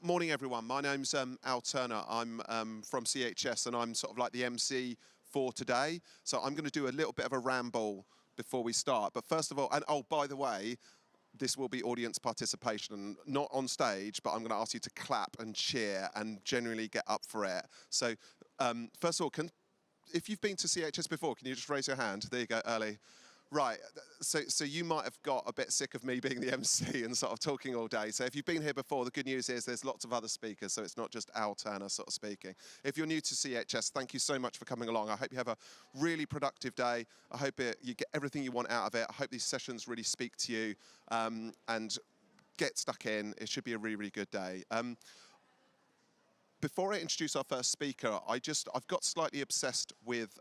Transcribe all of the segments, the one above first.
Morning, everyone. My name's Al Turner. I'm from CHS, and I'm sort of like the MC for today. So I'm going to do a little bit of a ramble before we start. But first of all, and oh, by the way, this will be audience participation, not on stage, but I'm going to ask you to clap and cheer and genuinely get up for it. So first of all, if you've been to CHS before, can you just raise your hand? There you go, early. Right, so you might have got a bit sick of me being the MC and sort of talking all day. So if you've been here before, the good news is there's lots of other speakers, so it's not just Al Turner sort of speaking. If you're new to CHS, thank you so much for coming along. I hope you have a really productive day. I hope you get everything you want out of it. I hope these sessions really speak to you and get stuck in. It should be a really, really good day. Before I introduce our first speaker, I've got slightly obsessed with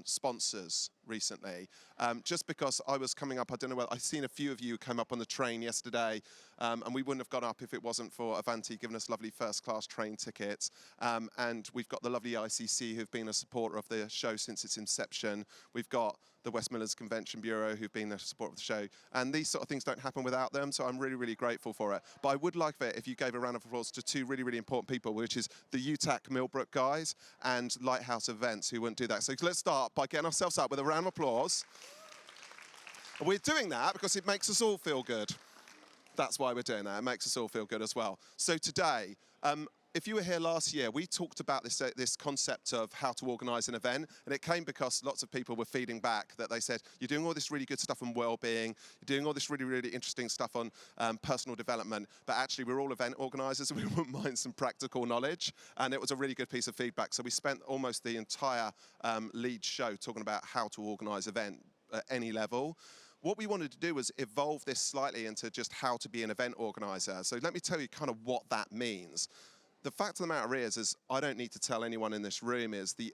sponsors recently, just because I was coming up, I don't know, I've seen a few of you come up on the train yesterday, and we wouldn't have gone up if it wasn't for Avanti giving us lovely first-class train tickets, and we've got the lovely ICC who've been a supporter of the show since its inception. We've got the West Midlands Convention Bureau who've been a supporter of the show, and these sort of things don't happen without them, so I'm really, really grateful for it. But I would like it if you gave a round of applause to two really, really important people, which is the UTAC Millbrook guys and Lighthouse Events, who wouldn't do that. So let's start by getting ourselves up with a round of applause. We're doing that because it makes us all feel good. That's why we're doing that. It makes us all feel good as well. So today, if you were here last year, we talked about this concept of how to organise an event, and it came because lots of people were feeding back that they said, you're doing all this really good stuff on well-being, you're doing all this really, really interesting stuff on personal development, but actually we're all event organisers and we wouldn't mind some practical knowledge, and it was a really good piece of feedback. So we spent almost the entire lead show talking about how to organise an event at any level. What we wanted to do was evolve this slightly into just how to be an event organiser. So let me tell you kind of what that means. The fact of the matter is I don't need to tell anyone in this room is the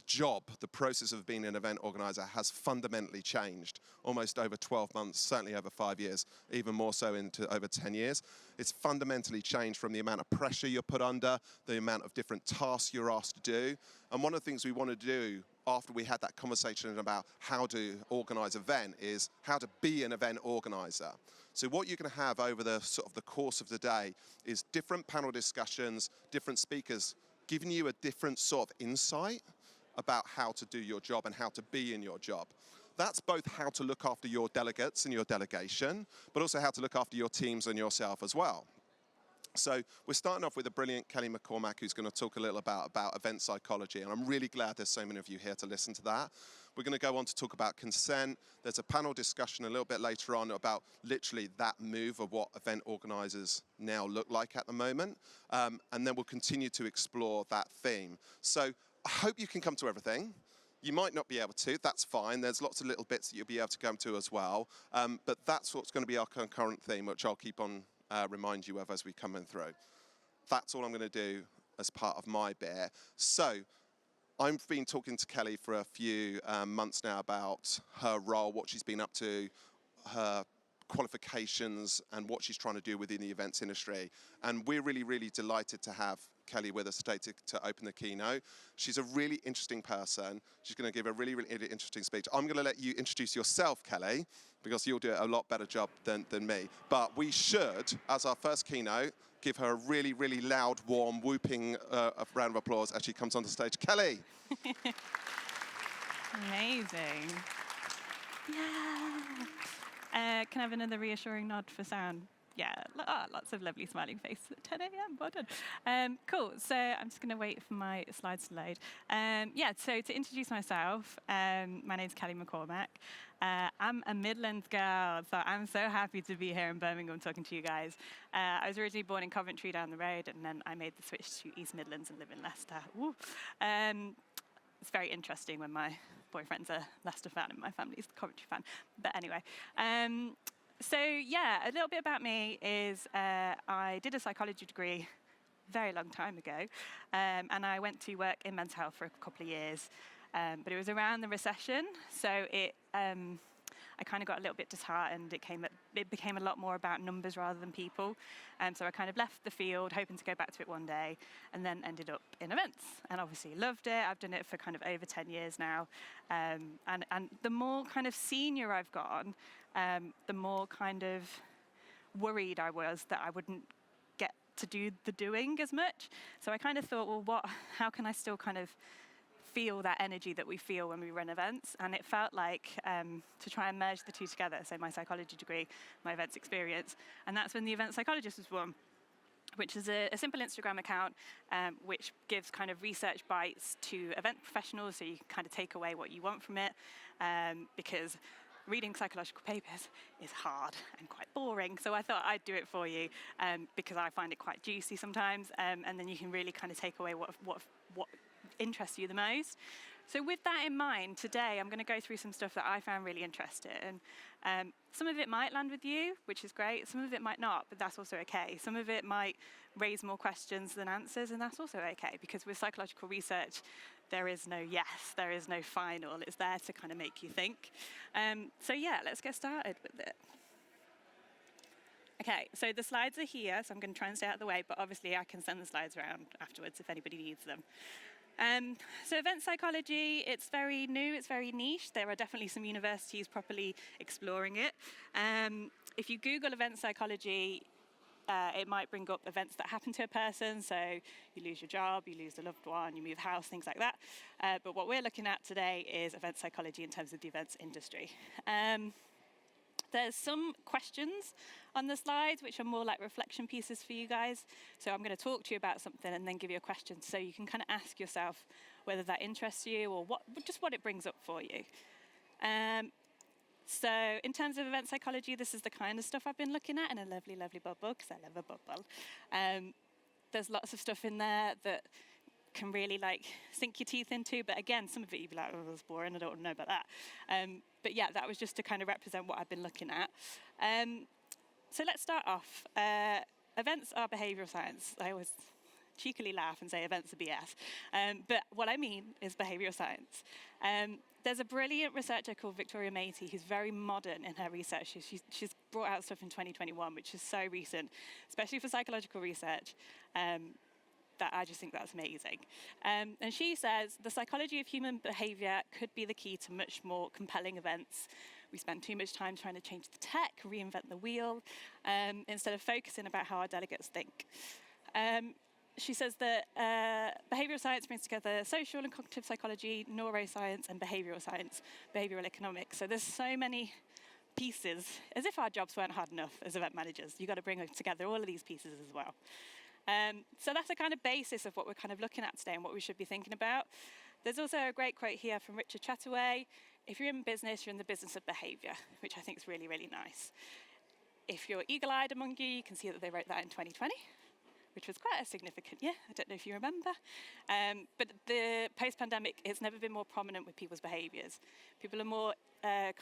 job, the process of being an event organizer has fundamentally changed almost over 12 months, certainly over 5 years, even more so into over 10 years. It's fundamentally changed from the amount of pressure you're put under, the amount of different tasks you're asked to do. And one of the things we want to do after we had that conversation about how to organize an event is how to be an event organizer. So what you're going to have over the sort of the course of the day is different panel discussions, different speakers giving you a different sort of insight about how to do your job and how to be in your job. That's both how to look after your delegates and your delegation, but also how to look after your teams and yourself as well. So we're starting off with a brilliant Kelly McCormack who's going to talk a little about event psychology, and I'm really glad there's so many of you here to listen to that. We're going to go on to talk about consent. There's a panel discussion a little bit later on about literally that move of what event organisers now look like at the moment, and then we'll continue to explore that theme. So I hope you can come to everything. You might not be able to, that's fine. There's lots of little bits that you'll be able to come to as well, but that's what's going to be our concurrent theme, which I'll keep on remind you of as we come in through. That's all I'm going to do as part of my bit. So I've been talking to Kelly for a few months now about her role, what she's been up to, her qualifications and what she's trying to do within the events industry. And we're really, really delighted to have Kelly with us today to open the keynote. She's a really interesting person. She's going to give a really, really interesting speech. I'm going to let you introduce yourself, Kelly, because you'll do a lot better job than me. But we should, as our first keynote, give her a really, really loud, warm, whooping round of applause as she comes onto stage. Kelly! Amazing. Yeah. Can I have another reassuring nod for sound? Yeah, lots of lovely smiling faces at 10 a.m. Well done. Cool. So I'm just going to wait for my slides to load. So to introduce myself, my name's Kelly McCormack. I'm a Midlands girl, so I'm so happy to be here in Birmingham talking to you guys. I was originally born in Coventry down the road, and then I made the switch to East Midlands and live in Leicester. It's very interesting when my boyfriend's a Leicester fan and my family's a Coventry fan. But anyway. So yeah, a little bit about me is I did a psychology degree a very long time ago, and I went to work in mental health for a couple of years, but it was around the recession, so I kind of got a little bit disheartened. It became a lot more about numbers rather than people, so I kind of left the field, hoping to go back to it one day, and then ended up in events, and obviously loved it. I've done it for kind of over 10 years now, and the more kind of senior I've gone, the more kind of worried I was that I wouldn't get to do the doing as much. So I kind of thought, well, how can I still kind of feel that energy that we feel when we run events? And it felt like to try and merge the two together, so my psychology degree, my events experience, and that's when the Event Psychologist was born, which is a simple Instagram account which gives kind of research bites to event professionals, so you can kind of take away what you want from it, because reading psychological papers is hard and quite boring. So I thought I'd do it for you because I find it quite juicy sometimes, and then you can really kind of take away what interests you the most. So with that in mind, today I'm going to go through some stuff that I found really interesting. Some of it might land with you, which is great. Some of it might not, but that's also okay. Some of it might raise more questions than answers, and that's also okay, because with psychological research, there is no yes, there is no final. It's there to kind of make you think. So yeah, let's get started with it. Okay, so the slides are here, so I'm going to try and stay out of the way, but obviously I can send the slides around afterwards if anybody needs them. So event psychology, it's very new, it's very niche. There are definitely some universities properly exploring it. If you Google event psychology, it might bring up events that happen to a person. So you lose your job, you lose a loved one, you move house, things like that. But what we're looking at today is event psychology in terms of the events industry. There's some questions on the slides which are more like reflection pieces for you guys. So I'm going to talk to you about something and then give you a question so you can kind of ask yourself whether that interests you or just what it brings up for you. So in terms of event psychology, this is the kind of stuff I've been looking at in a lovely, lovely bubble, because I love a bubble. There's lots of stuff in there that can really like sink your teeth into, but again, some of it you'd be like, oh, that's boring, I don't want to know about that. But yeah, that was just to kind of represent what I've been looking at. So let's start off. Events are behavioural science. I always cheekily laugh and say events are BS. But what I mean is behavioural science. There's a brilliant researcher called Victoria Matey who's very modern in her research. She's brought out stuff in 2021, which is so recent, especially for psychological research. That I just think that's amazing. And she says, the psychology of human behaviour could be the key to much more compelling events. We spend too much time trying to change the tech, reinvent the wheel, instead of focusing about how our delegates think. She says that behavioural science brings together social and cognitive psychology, neuroscience, and behavioural science, behavioural economics. So there's so many pieces, as if our jobs weren't hard enough as event managers. You've got to bring together all of these pieces as well. So that's the kind of basis of what we're kind of looking at today and what we should be thinking about. There's also a great quote here from Richard Chataway. If you're in business, you're in the business of behaviour, which I think is really, really nice. If you're eagle-eyed among you, you can see that they wrote that in 2020, which was quite a significant year. I don't know if you remember. But the post-pandemic, it's never been more prominent with people's behaviours. People are more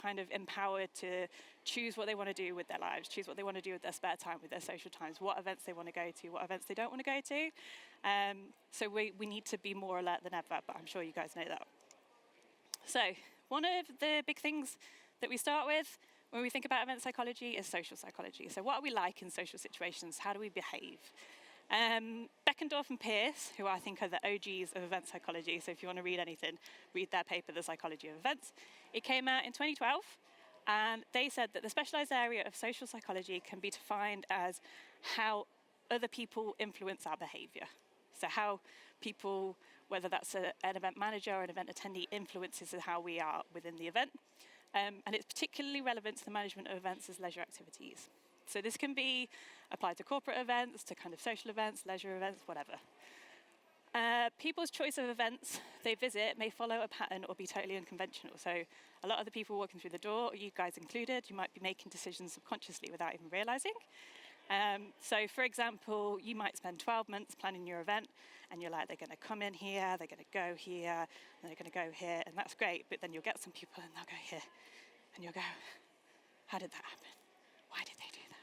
kind of empowered to choose what they want to do with their lives, choose what they want to do with their spare time, with their social times, what events they want to go to, what events they don't want to go to. So we need to be more alert than ever, but I'm sure you guys know that. So one of the big things that we start with when we think about event psychology is social psychology. So what are we like in social situations? How do we behave? Beckendorf and Pierce, who I think are the OGs of event psychology, so if you want to read anything, read their paper, The Psychology of Events. It came out in 2012, and they said that the specialised area of social psychology can be defined as how other people influence our behaviour. So how people, whether that's an event manager or an event attendee, influences how we are within the event. And it's particularly relevant to the management of events as leisure activities. So this can be applied to corporate events, to kind of social events, leisure events, whatever. People's choice of events they visit may follow a pattern or be totally unconventional. So a lot of the people walking through the door, you guys included, you might be making decisions subconsciously without even realising. So for example, you might spend 12 months planning your event and you're like, they're going to come in here, they're going to go here, and they're going to go here, and that's great, but then you'll get some people and they'll go here, and you'll go, how did that happen? Why did they do that?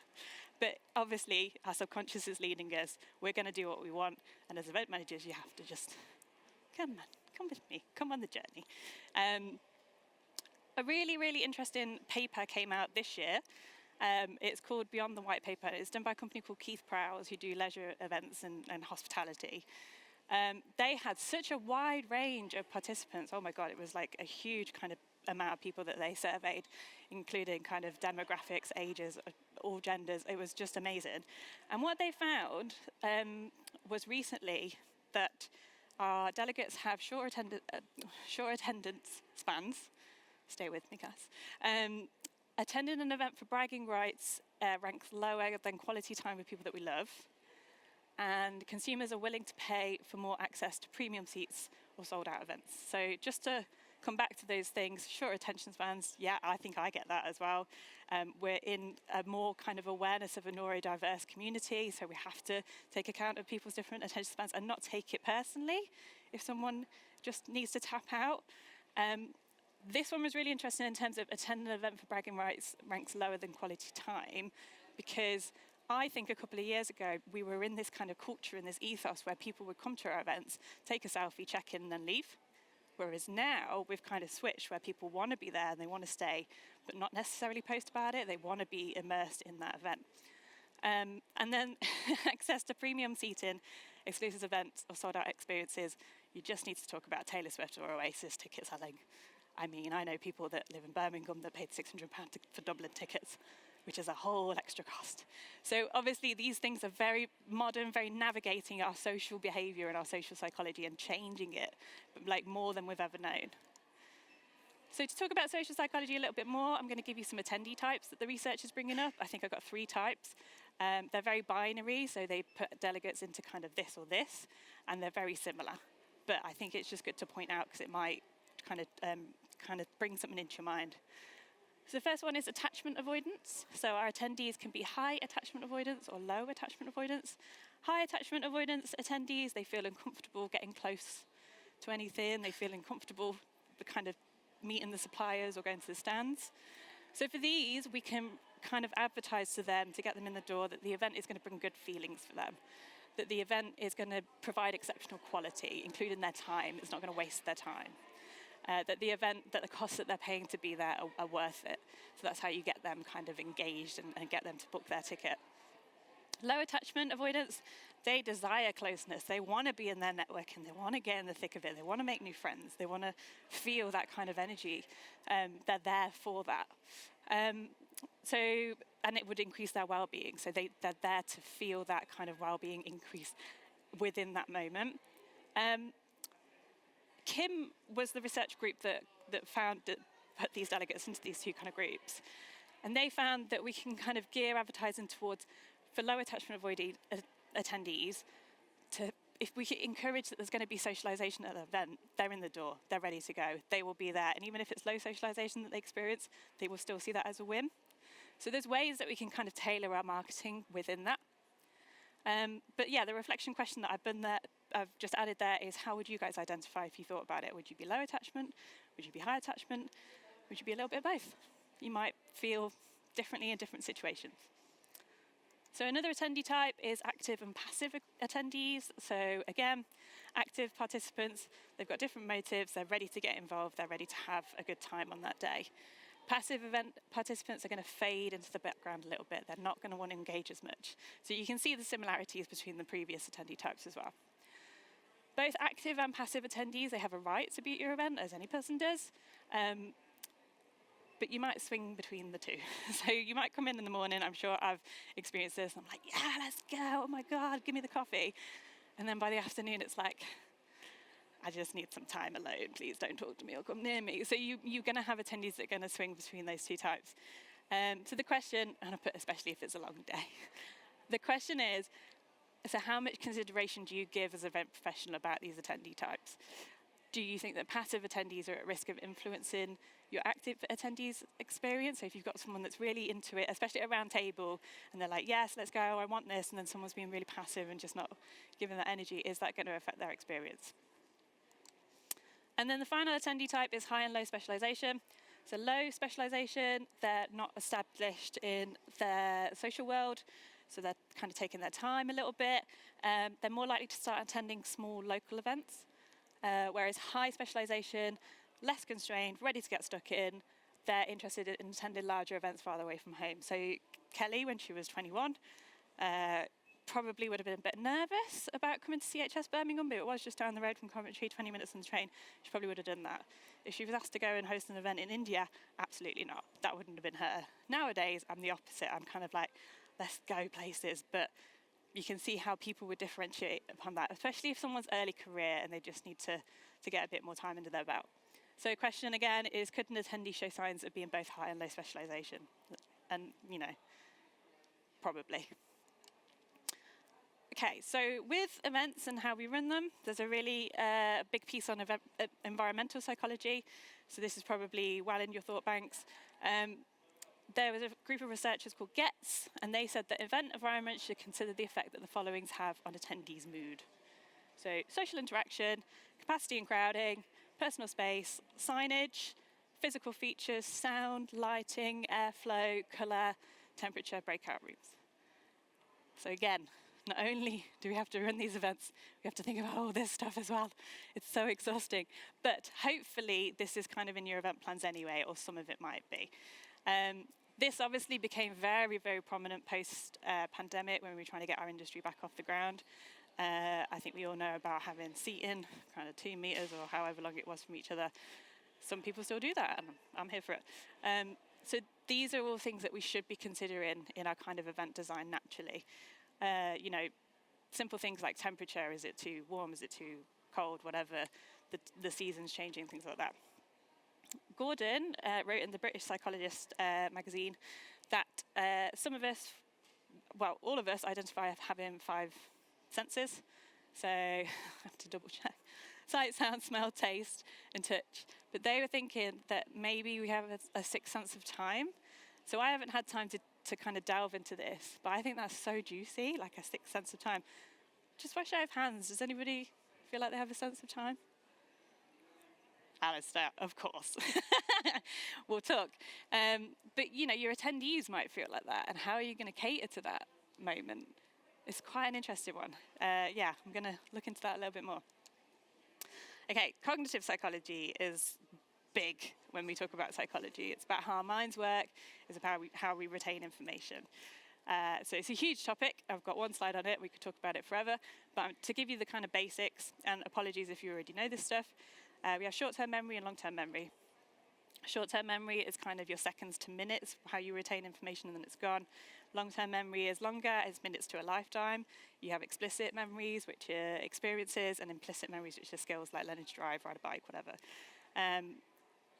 But obviously, our subconscious is leading us. We're going to do what we want. And as event managers, you have to just, come with me, come on the journey. A really, really interesting paper came out this year. It's called Beyond the White Paper. It's done by a company called Keith Prowse, who do leisure events and hospitality. They had such a wide range of participants. Oh my God, it was like a huge kind of amount of people that they surveyed, including kind of demographics, ages, all genders. It was just amazing. And what they found was recently that our delegates have short attendance spans. Stay with me, guys. Attending an event for bragging rights ranks lower than quality time with people that we love. And consumers are willing to pay for more access to premium seats or sold out events. So just to come back to those things, short attention spans, yeah, I think I get that as well. We're in a more kind of awareness of a neurodiverse community, so we have to take account of people's different attention spans and not take it personally if someone just needs to tap out. This one was really interesting in terms of attending an event for bragging rights ranks lower than quality time, because I think a couple of years ago, we were in this kind of culture and this ethos where people would come to our events, take a selfie, check in, and then leave. Whereas now, we've kind of switched where people want to be there and they want to stay, but not necessarily post about it. They want to be immersed in that event. And then access to premium seating, exclusive events, or sold-out experiences. You just need to talk about Taylor Swift or Oasis ticket selling. I mean, I know people that live in Birmingham that paid £600 for Dublin tickets, which is a whole extra cost. So obviously these things are very modern, very navigating our social behaviour and our social psychology and changing it like more than we've ever known. So to talk about social psychology a little bit more, I'm going to give you some attendee types that the research is bringing up. I think I've got 3 types. They're very binary, so they put delegates into kind of this or this, and they're very similar. But I think it's just good to point out because it might kind of bring something into your mind. So the first one is attachment avoidance. So our attendees can be high attachment avoidance or low attachment avoidance. High attachment avoidance attendees, they feel uncomfortable getting close to anything. They feel uncomfortable kind of meeting the suppliers or going to the stands. So for these, we can kind of advertise to them to get them in the door that the event is going to bring good feelings for them, that the event is going to provide exceptional quality, including their time. It's not going to waste their time. That the costs that they're paying to be there are worth it. So that's how you get them kind of engaged and get them to book their ticket. Low attachment avoidance, they desire closeness. They want to be in their network and they want to get in the thick of it. They want to make new friends. They want to feel that kind of energy. They're there for that. And it would increase their well-being. So they're there to feel that kind of well-being increase within that moment. Kim was the research group that put these delegates into these 2 kind of groups. And they found that we can kind of gear advertising towards, for low attachment avoiding attendees, if we encourage that there's going to be socialisation at the event, they're in the door, they're ready to go, they will be there. And even if it's low socialisation that they experience, they will still see that as a win. So there's ways that we can kind of tailor our marketing within that. But yeah, the reflection question that I've just added there is, how would you guys identify if you thought about it? Would you be low attachment? Would you be high attachment? Would you be a little bit of both? You might feel differently in different situations. So another attendee type is active and passive attendees. So again, active participants, they've got different motives, they're ready to get involved, they're ready to have a good time on that day. Passive event participants are going to fade into the background a little bit. They're not going to want to engage as much. So you can see the similarities between the previous attendee types as well. Both active and passive attendees, they have a right to be at your event, as any person does. But you might swing between the 2. So you might come in the morning, I'm sure I've experienced this, I'm like, yeah, let's go, oh my God, give me the coffee. And then by the afternoon, it's like, I just need some time alone, please don't talk to me or come near me. So you're going to have attendees that are going to swing between those 2 types. So the question, and I put especially if it's a long day, the question is, so how much consideration do you give as an event professional about these attendee types? Do you think that passive attendees are at risk of influencing your active attendees' experience? So if you've got someone that's really into it, especially at a round table, and they're like, yes, let's go, I want this, and then someone's being really passive and just not giving that energy, is that going to affect their experience? And then the final attendee type is high and low specialisation. So low specialisation, they're not established in their social world, so they're kind of taking their time a little bit. They're more likely to start attending small local events, whereas high specialisation, less constrained, ready to get stuck in, they're interested in attending larger events farther away from home. So Kelly, when she was 21, probably would have been a bit nervous about coming to CHS Birmingham, but it was just down the road from Coventry, 20 minutes on the train. She probably would have done that. If she was asked to go and host an event in India, absolutely not. That wouldn't have been her. Nowadays, I'm the opposite. I'm kind of like, let's go places. But you can see how people would differentiate upon that, especially if someone's early career and they just need to get a bit more time under their belt. So question again is, could an attendee show signs of being both high and low specialisation? And, probably. Okay, so with events and how we run them, there's a really big piece on environmental psychology. So this is probably well in your thought banks. There was a group of researchers called Delegates, and they said that event environments should consider the effect that the followings have on attendees' mood. So social interaction, capacity and crowding, personal space, signage, physical features, sound, lighting, airflow, colour, temperature, breakout rooms. So again, not only do we have to run these events, we have to think about all this stuff as well. It's so exhausting. But hopefully this is kind of in your event plans anyway, or some of it might be. This obviously became very, very prominent post-pandemic when we were trying to get our industry back off the ground. I think we all know about having seating, kind of 2 meters or however long it was from each other. Some people still do that, and I'm here for it. So these are all things that we should be considering in our kind of event design naturally. Simple things like temperature, is it too warm, is it too cold, whatever, the season's changing, things like that. Gordon wrote in the British Psychologist magazine that some of us, well, all of us identify as having 5 senses. So I have to double check. Sight, sound, smell, taste, and touch. But they were thinking that maybe we have a sixth sense of time. So I haven't had time to kind of delve into this, but I think that's so juicy, like a sixth sense of time. Just by show of hands, does anybody feel like they have a sense of time? Alistair, of course. We'll talk. But, your attendees might feel like that, and how are you going to cater to that moment? It's quite an interesting one. I'm going to look into that a little bit more. Okay, cognitive psychology is big when we talk about psychology. It's about how our minds work, it's about how we retain information. So it's a huge topic. I've got one slide on it. We could talk about it forever. But to give you the kind of basics, and apologies if you already know this stuff, we have short-term memory and long-term memory. Short-term memory is kind of your seconds to minutes, how you retain information and then it's gone. Long-term memory is longer, it's minutes to a lifetime. You have explicit memories, which are experiences, and implicit memories, which are skills like learning to drive, ride a bike, whatever.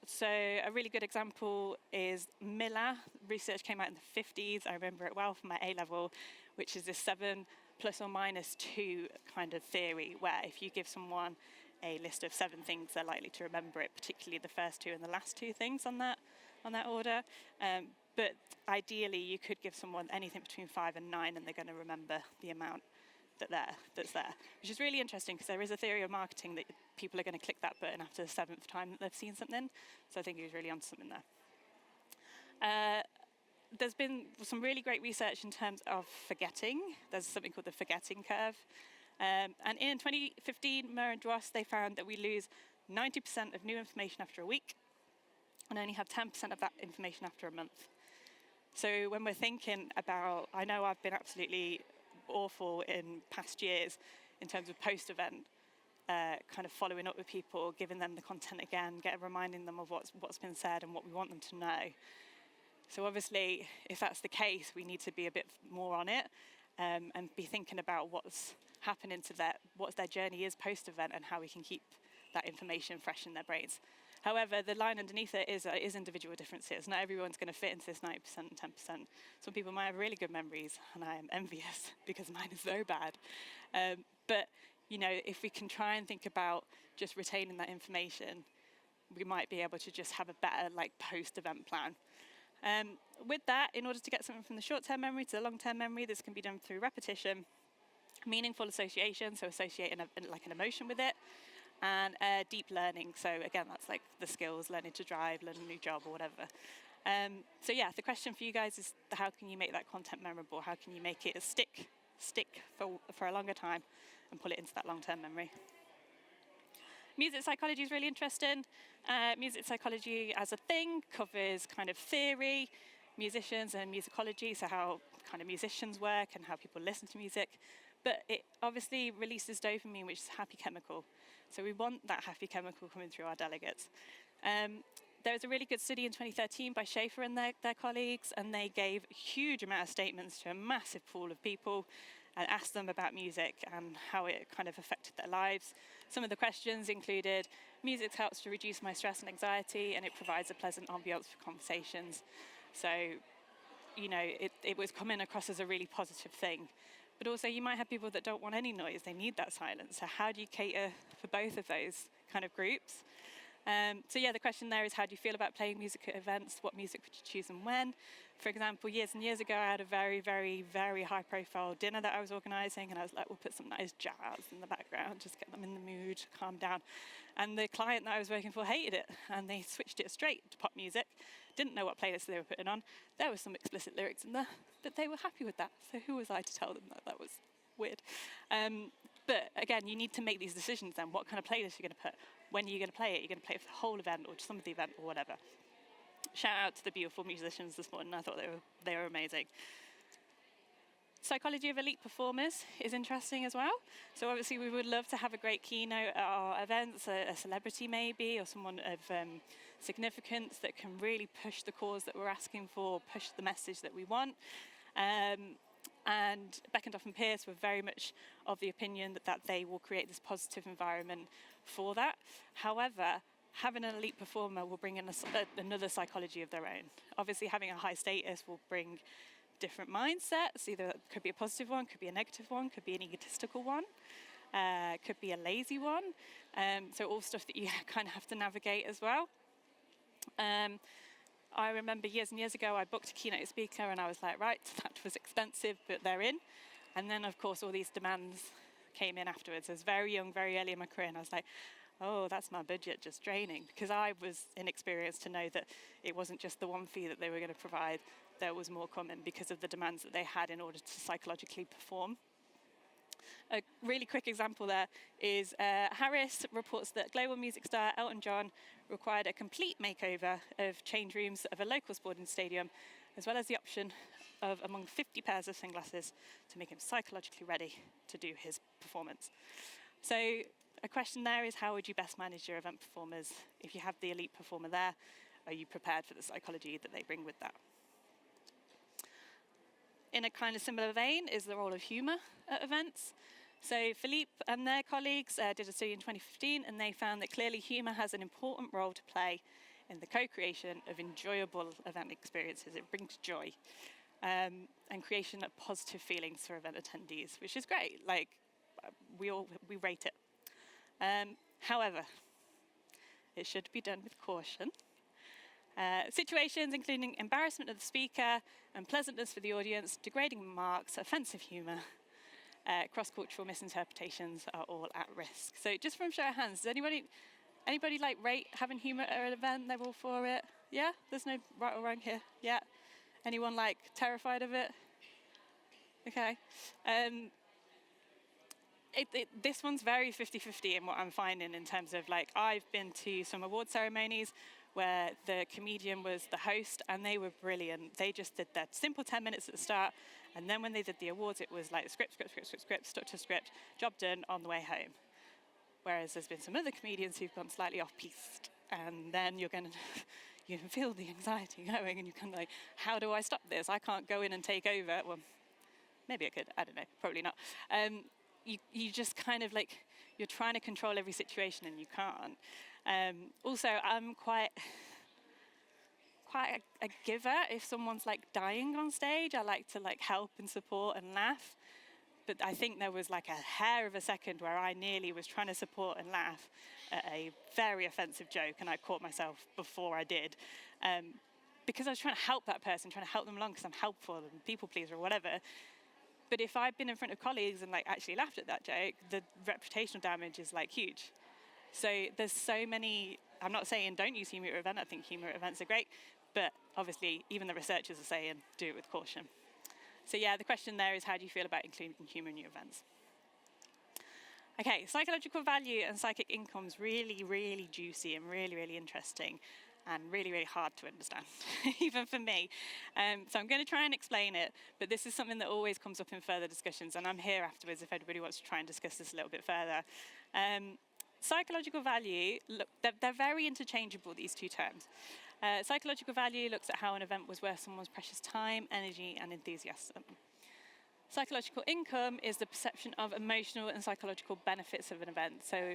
So a really good example is Miller. Research came out in the 50s. I remember it well from my A-level, which is this 7 ± 2 kind of theory, where if you give someone a list of 7 things, they're likely to remember it, particularly the first 2 and the last 2 things on that order. But ideally, you could give someone anything between 5 and 9, and they're going to remember the amount that's there, which is really interesting because there is a theory of marketing that people are going to click that button after the 7th time that they've seen something. So I think he was really onto something there. There's been some really great research in terms of forgetting. There's something called the forgetting curve. And in 2015, Murr and Dross, they found that we lose 90% of new information after a week and only have 10% of that information after a month. So when we're thinking about, I know I've been absolutely awful in past years in terms of post-event, kind of following up with people, giving them the content again, reminding them of what's been said and what we want them to know. So obviously, if that's the case, we need to be a bit more on it and be thinking about what's happening to what their journey is post-event and how we can keep that information fresh in their brains. However, the line underneath it is individual differences. Not everyone's going to fit into this 90% and 10%. Some people might have really good memories, and I am envious because mine is so bad. But, if we can try and think about just retaining that information, we might be able to just have a better post-event plan. With that, in order to get something from the short-term memory to the long-term memory, this can be done through repetition, meaningful association, so associating an emotion with it, and deep learning. So again, that's like the skills, learning to drive, learn a new job or whatever. The question for you guys is, how can you make that content memorable? How can you make it stick for a longer time and pull it into that long-term memory? Music psychology is really interesting. Music psychology as a thing covers kind of theory, musicians and musicology, so how kind of musicians work and how people listen to music. But it obviously releases dopamine, which is a happy chemical. So we want that happy chemical coming through our delegates. There was a really good study in 2013 by Schaefer and their colleagues, and they gave a huge amount of statements to a massive pool of people and asked them about music and how it kind of affected their lives. Some of the questions included, music helps to reduce my stress and anxiety, and it provides a pleasant ambience for conversations. So, you know, it was coming across as a really positive thing. But also you might have people that don't want any noise, they need that silence. So how do you cater for both of those kind of groups? So yeah, the question there is, how do you feel about playing music at events? What music would you choose and when? For example, years and years ago, I had a very, very, very high-profile dinner that I was organising, and I was like, we'll put some nice jazz in the background, just get them in the mood, calm down. And the client that I was working for hated it, and they switched it straight to pop music, didn't know what playlist they were putting on. There were some explicit lyrics in there, but they were happy with that. So who was I to tell them that that was weird? But again, you need to make these decisions then. What kind of playlist you're going to put? When are you going to play it? You're going to play it for the whole event or just some of the event or whatever. Shout out to the beautiful musicians this morning. I thought they were amazing. Psychology of elite performers is interesting as well. So obviously we would love to have a great keynote at our events, a celebrity maybe, or someone of significance that can really push the cause that we're asking for, push the message that we want. And Beckendorf and Pierce were very much of the opinion that they will create this positive environment for that. However, having an elite performer will bring in another psychology of their own. Obviously, having a high status will bring different mindsets. Either it could be a positive one, could be a negative one, could be an egotistical one, could be a lazy one. So all stuff that you kind of have to navigate as well. I remember years and years ago, I booked a keynote speaker and I was like, right, that was expensive, but they're in. And then, of course, all these demands came in afterwards. I was very young, very early in my career, and I was like, oh, that's my budget just draining. Because I was inexperienced to know that it wasn't just the one fee that they were going to provide. There was more coming because of the demands that they had in order to psychologically perform. A really quick example there is Harris reports that global music star Elton John required a complete makeover of change rooms of a local sporting stadium, as well as the option of among 50 pairs of sunglasses to make him psychologically ready to do his performance. So a question there is, how would you best manage your event performers? If you have the elite performer there, are you prepared for the psychology that they bring with that? In a kind of similar vein is the role of humour at events. So Philippe and their colleagues did a study in 2015, and they found that clearly humour has an important role to play in the co-creation of enjoyable event experiences. It brings joy and creation of positive feelings for event attendees, which is great. Like, we rate it. However, it should be done with caution. Situations including embarrassment of the speaker, unpleasantness for the audience, degrading remarks, offensive humour, cross-cultural misinterpretations are all at risk. So just from show of hands, does anybody like rate having humour at an event? They're all for it? Yeah? There's no right or wrong here? Yeah? Anyone like terrified of it? Okay. This one's very 50-50 in what I'm finding in terms of, like, I've been to some award ceremonies where the comedian was the host, and they were brilliant. They just did that simple 10 minutes at the start, and then when they did the awards, it was like script, stuck to script, job done, on the way home. Whereas there's been some other comedians who've gone slightly off-piste, and then you can feel the anxiety going, and you're kind of like, how do I stop this? I can't go in and take over. Well, maybe I could, I don't know, probably not. You just kind of like, you're trying to control every situation and you can't. Also, I'm quite a giver. If someone's like dying on stage, I like to like help and support and laugh. But I think there was like a hair of a second where I nearly was trying to support and laugh at a very offensive joke, and I caught myself before I did. Because I was trying to help that person, trying to help them along because I'm helpful and people pleaser or whatever. But if I've been in front of colleagues and like actually laughed at that joke, the reputational damage is like huge. So there's so many, I'm not saying don't use humour at events, I think humour at events are great, but obviously even the researchers are saying do it with caution. So yeah, the question there is, how do you feel about including humour in your events? Okay, psychological value and psychic income is really, really juicy and really, really interesting. and really, really hard to understand, even for me. So I'm going to try and explain it, but this is something that always comes up in further discussions, and I'm here afterwards if anybody wants to try and discuss this a little bit further. Psychological value, look, they're very interchangeable, these two terms. Psychological value looks at how an event was worth someone's precious time, energy, and enthusiasm. Psychological income is the perception of emotional and psychological benefits of an event. So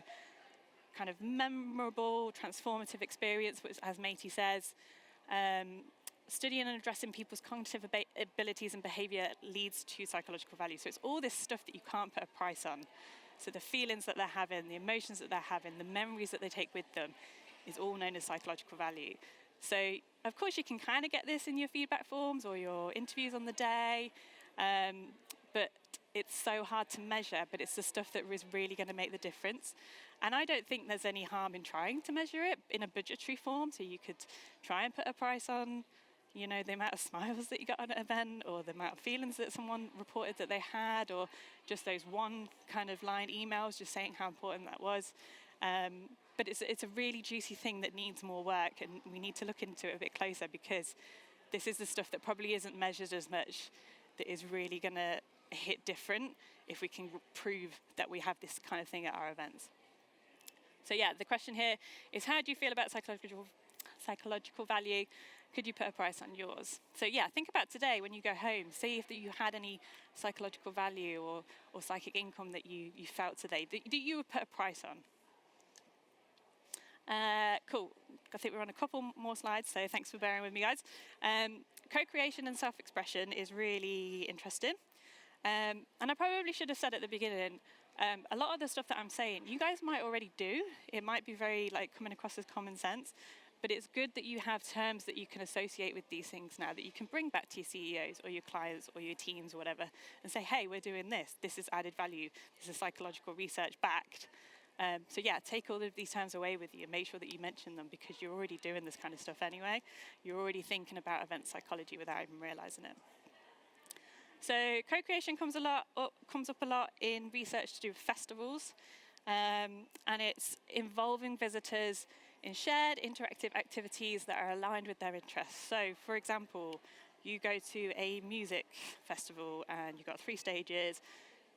kind of memorable, transformative experience, which, as Matey says, studying and addressing people's cognitive abilities and behaviour leads to psychological value. So it's all this stuff that you can't put a price on. So the feelings that they're having, the emotions that they're having, the memories that they take with them is all known as psychological value. So, of course, you can kind of get this in your feedback forms or your interviews on the day, but it's so hard to measure, but it's the stuff that is really going to make the difference. And I don't think there's any harm in trying to measure it in a budgetary form. So you could try and put a price on, you know, the amount of smiles that you got at an event, or the amount of feelings that someone reported that they had, or just those one kind of line emails just saying how important that was. But it's a really juicy thing that needs more work, and we need to look into it a bit closer, because this is the stuff that probably isn't measured as much, that is really going to hit different if we can prove that we have this kind of thing at our events. So yeah, the question here is, how do you feel about psychological value? Could you put a price on yours? So yeah, think about today when you go home. See if you had any psychological value or psychic income that you felt today that you would put a price on. Cool. I think we're on a couple more slides, so thanks for bearing with me, guys. Co-creation and self-expression is really interesting. And I probably should have said at the beginning, a lot of the stuff that I'm saying, you guys might already do. It might be very coming across as common sense, but it's good that you have terms that you can associate with these things now, that you can bring back to your CEOs or your clients or your teams or whatever, and say, hey, we're doing this. This is added value. This is psychological research backed. So yeah, take all of these terms away with you and make sure that you mention them, because you're already doing this kind of stuff anyway. You're already thinking about event psychology without even realizing it. So co-creation comes up a lot in research to do with festivals, and it's involving visitors in shared interactive activities that are aligned with their interests. So, for example, you go to a music festival and you've got 3 stages,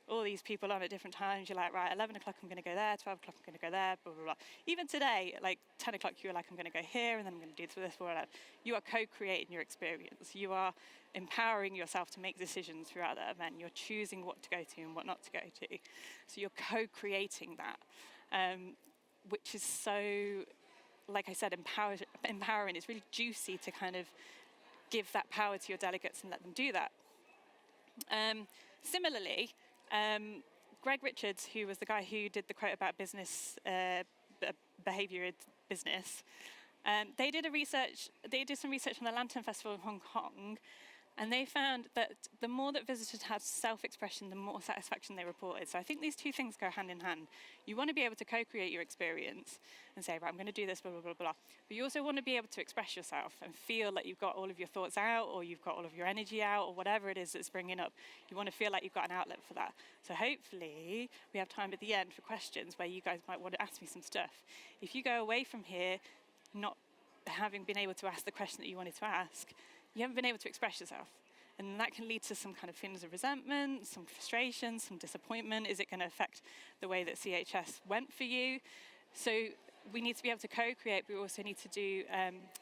all these people on at different times. You're like, right, 11 o'clock I'm going to go there, 12 o'clock I'm going to go there, blah, blah, blah. Even today, like 10 o'clock, you're like, I'm going to go here, and then I'm going to do this, blah, blah, blah. You are co-creating your experience. You are empowering yourself to make decisions throughout that event. You're choosing what to go to and what not to go to. So you're co-creating that, which is so, like I said, empowering. It's really juicy to kind of give that power to your delegates and let them do that. Similarly, Greg Richards, who was the guy who did the quote about business behavior in business, they did some research on the Lantern Festival in Hong Kong, and they found that the more that visitors had self-expression, the more satisfaction they reported. So I think these two things go hand in hand. You want to be able to co-create your experience and say, right, I'm going to do this, blah, blah, blah, blah. But you also want to be able to express yourself and feel like you've got all of your thoughts out, or you've got all of your energy out, or whatever it is that's bringing up. You want to feel like you've got an outlet for that. So hopefully we have time at the end for questions where you guys might want to ask me some stuff. If you go away from here not having been able to ask the question that you wanted to ask, you haven't been able to express yourself. And that can lead to some kind of feelings of resentment, some frustration, some disappointment. Is it going to affect the way that CHS went for you? So we need to be able to co-create, but we also need to do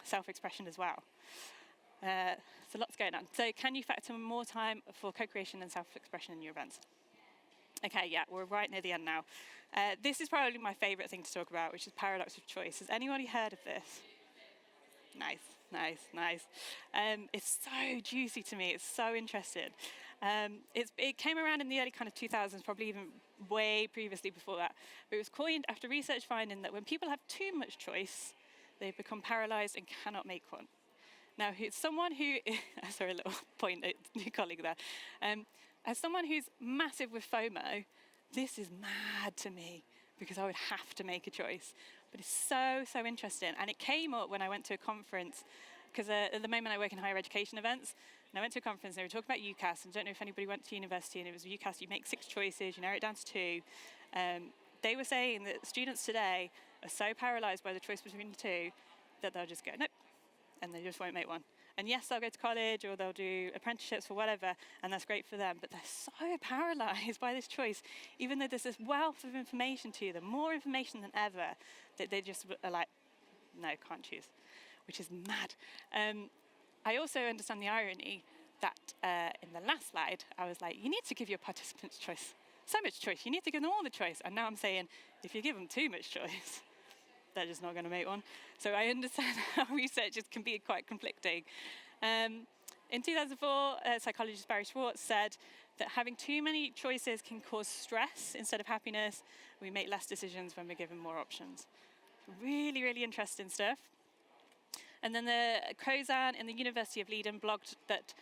self-expression as well. So lots going on. So can you factor more time for co-creation and self-expression in your events? Okay, yeah, we're right near the end now. This is probably my favourite thing to talk about, which is paradox of choice. Has anybody heard of this? Nice. It's so juicy to me. It's so interesting. It came around in the early kind of 2000s, probably even way previously before that. But it was coined after research finding that when people have too much choice, they become paralyzed and cannot make one. Now, someone who, sorry, a little point at your colleague there. As someone who's massive with FOMO, this is mad to me, because I would have to make a choice. But it's so interesting. And it came up when I went to a conference, because at the moment I work in higher education events, and I went to a conference and they were talking about UCAS, and I don't know if anybody went to university, and it was UCAS, you make 6 choices, you narrow it down to 2. They were saying that students today are so paralysed by the choice between the 2 that they'll just go, nope, and they just won't make one. And yes, they'll go to college or they'll do apprenticeships or whatever, and that's great for them, but they're so paralyzed by this choice, even though there's this wealth of information to them, more information than ever, that they just are like, no, can't choose, which is mad. I also understand the irony that in the last slide, I was like, you need to give your participants choice. So much choice. You need to give them all the choice. And now I'm saying, if you give them too much choice, they're just not going to make one. So I understand how researchers can be quite conflicting. In 2004, psychologist Barry Schwartz said that having too many choices can cause stress instead of happiness. We make less decisions when we're given more options. Really, really interesting stuff. And then the Kozan in the University of Leiden blogged that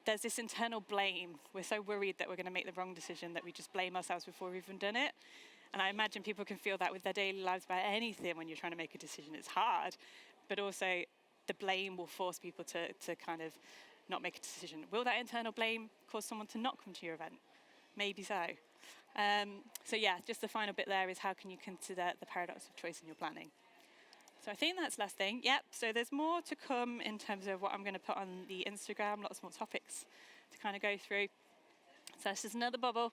there's this internal blame. We're so worried that we're going to make the wrong decision that we just blame ourselves before we've even done it. And I imagine people can feel that with their daily lives about anything when you're trying to make a decision. It's hard, but also the blame will force people to kind of not make a decision. Will that internal blame cause someone to not come to your event? Maybe so. So yeah, just the final bit there is how can you consider the paradox of choice in your planning? So I think that's the last thing. Yep, so there's more to come in terms of what I'm going to put on the Instagram, lots more topics to kind of go through. So this is another bubble.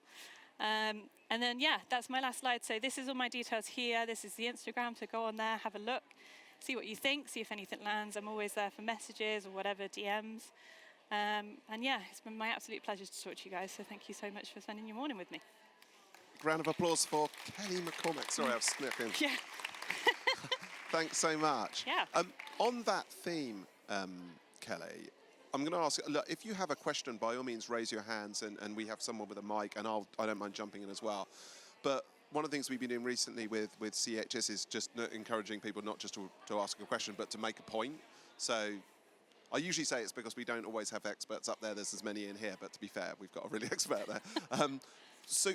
And then, yeah, that's my last slide. So this is all my details here. This is the Instagram, so go on there, have a look, see what you think, see if anything lands. I'm always there for messages or whatever, DMs. And yeah, it's been my absolute pleasure to talk to you guys. So thank you so much for spending your morning with me. Round of applause for Kelly McCormack. Sorry, I was sniffing. Yeah. Thanks so much. Yeah. On that theme, Kelly, I'm going to ask, look, if you have a question, by all means, raise your hands and we have someone with a mic, and I don't mind jumping in as well. But one of the things we've been doing recently with CHS is just encouraging people not just to ask a question, but to make a point. So I usually say it's because we don't always have experts up there. There's as many in here, but to be fair, we've got a really expert there. So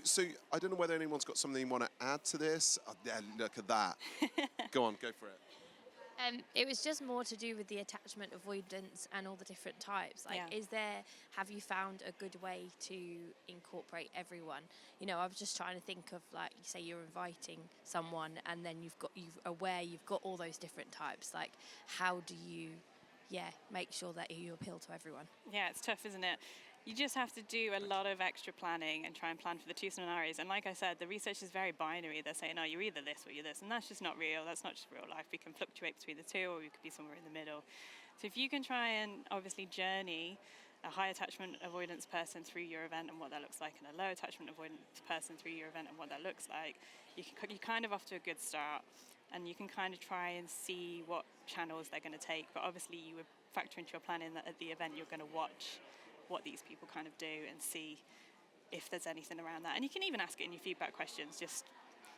I don't know whether anyone's got something you want to add to this. Oh, yeah, look at that. Go on, go for it. It was just more to do with the attachment avoidance and all the different types. Like, have you found a good way to incorporate everyone? You know, I was just trying to think of, like, say you're inviting someone and then you've got all those different types. Like, how do you, make sure that you appeal to everyone? Yeah, it's tough, isn't it? You just have to do a lot of extra planning and try and plan for the two scenarios. And like I said, the research is very binary. They're saying, oh, you're either this or you're this. And that's just not real. That's not just real life. We can fluctuate between the two, or we could be somewhere in the middle. So if you can try and obviously journey a high attachment avoidance person through your event and what that looks like, and a low attachment avoidance person through your event and what that looks like, you're kind of off to a good start. And you can kind of try and see what channels they're going to take. But obviously you would factor into your planning that at the event you're going to watch what these people kind of do and see if there's anything around that. And you can even ask it in your feedback questions. Just,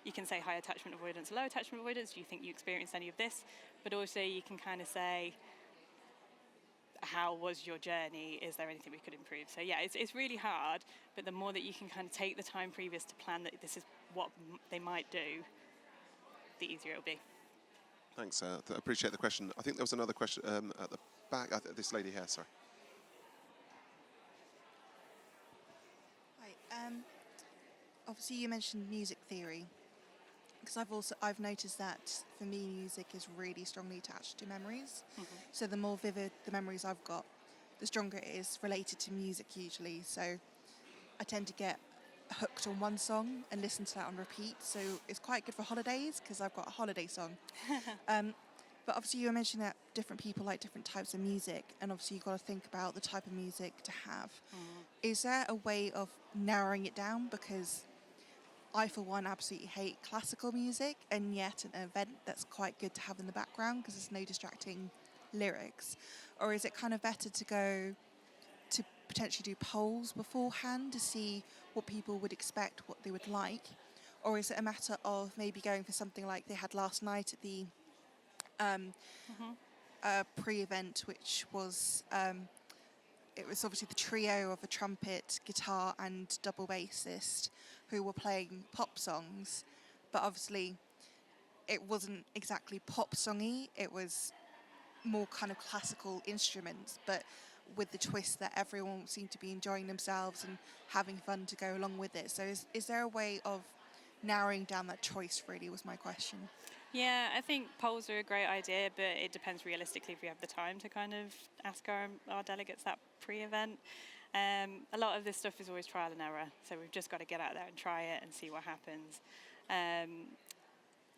you can say high attachment avoidance, low attachment avoidance. Do you think you experienced any of this? But also you can kind of say, how was your journey? Is there anything we could improve? So yeah, it's really hard, but the more that you can kind of take the time previous to plan that this is what they might do, the easier it'll be. Thanks, I appreciate the question. I think there was another question at the back. This lady here, sorry. Obviously you mentioned music theory, because I've noticed that for me music is really strongly attached to memories. Mm-hmm. So the more vivid the memories I've got, the stronger it is related to music usually. So I tend to get hooked on one song and listen to that on repeat. So it's quite good for holidays because I've got a holiday song. But obviously you were mentioning that different people like different types of music, and obviously you've got to think about the type of music to have. Is there a way of narrowing it down? Because I, for one, absolutely hate classical music, and yet an event that's quite good to have in the background because there's no distracting lyrics. Or is it kind of better to go to potentially do polls beforehand to see what people would expect, what they would like? Or is it a matter of maybe going for something like they had last night at the pre-event, which was it was obviously the trio of a trumpet, guitar and double bassist who were playing pop songs, but obviously it wasn't exactly pop songy, it was more kind of classical instruments, but with the twist that everyone seemed to be enjoying themselves and having fun to go along with it. So is there a way of narrowing down that choice, really, was my question? Yeah, I think polls are a great idea, but it depends realistically if we have the time to kind of ask our delegates that pre-event. A lot of this stuff is always trial and error, so we've just got to get out there and try it and see what happens.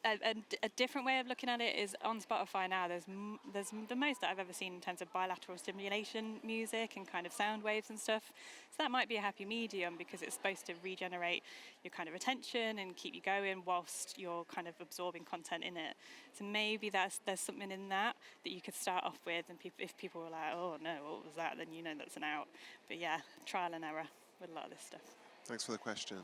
A different way of looking at it is on Spotify now. There's the most that I've ever seen in terms of bilateral stimulation music and kind of sound waves and stuff. So that might be a happy medium because it's supposed to regenerate your kind of attention and keep you going whilst you're kind of absorbing content in it. So maybe there's something in that you could start off with, and if people were like, oh no, what was that? Then you know that's an out. But yeah, trial and error with a lot of this stuff. Thanks for the question.